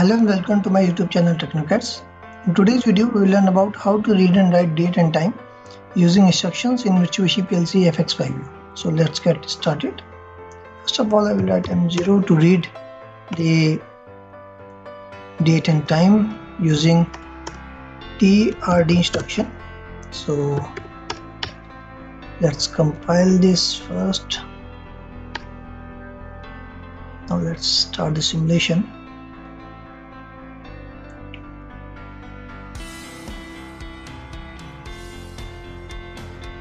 Hello and welcome to my YouTube channel Technocats. In today's video we will learn about how to read and write date and time using instructions in Mitsubishi PLC FX5U. So let's get started. First of all, I will write M0 to read the date and time using TRD instruction. So let's compile this first. Now let's start the simulation.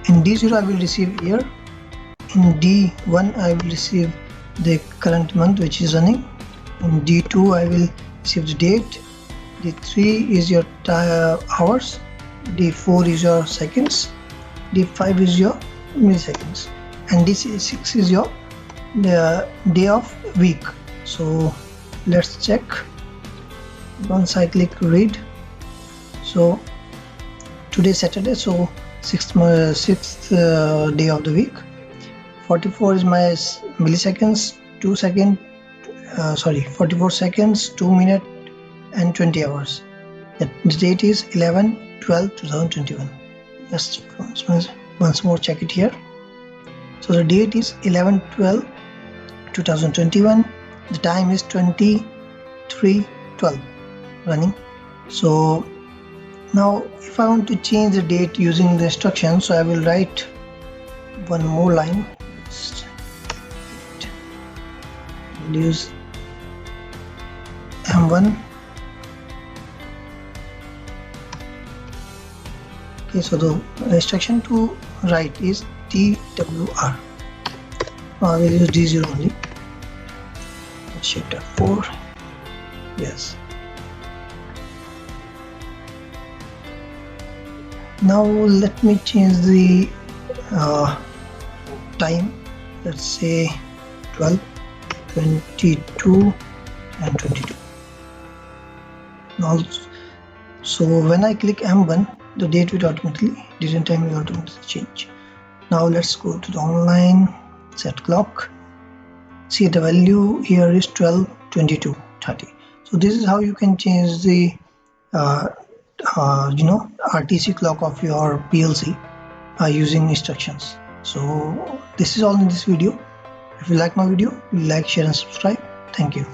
In D0 I will receive year, in D1 I will receive the current month which is running, in D2 I will receive the date, D3 is your hours, D4 is your seconds, D5 is your milliseconds, and D6 is your day of week. So let's check. Once I click read, so today is Saturday, so sixth day of the week. 44 is my milliseconds, 44 seconds, 2 minutes and 20 hours. The date is 11/12/2021. Just once more check it here. So the date is 11/12/2021. the time is 23:12 running. So now if I want to change the date using the instruction, so I will write one more line. I'll use M1. Okay, so the instruction to write is TWR. I will use D0 only. Shift F4. Yes. Now let me change the time. Let's say 12, 22 and 22. Now, so when I click M1, the date and time will automatically change. Now let's go to the online, set clock. See, the value here is 12/22/30. So this is how you can change the RTC clock of your PLC using instructions. So this is all in this video. If you like my video, like, share and subscribe. Thank you.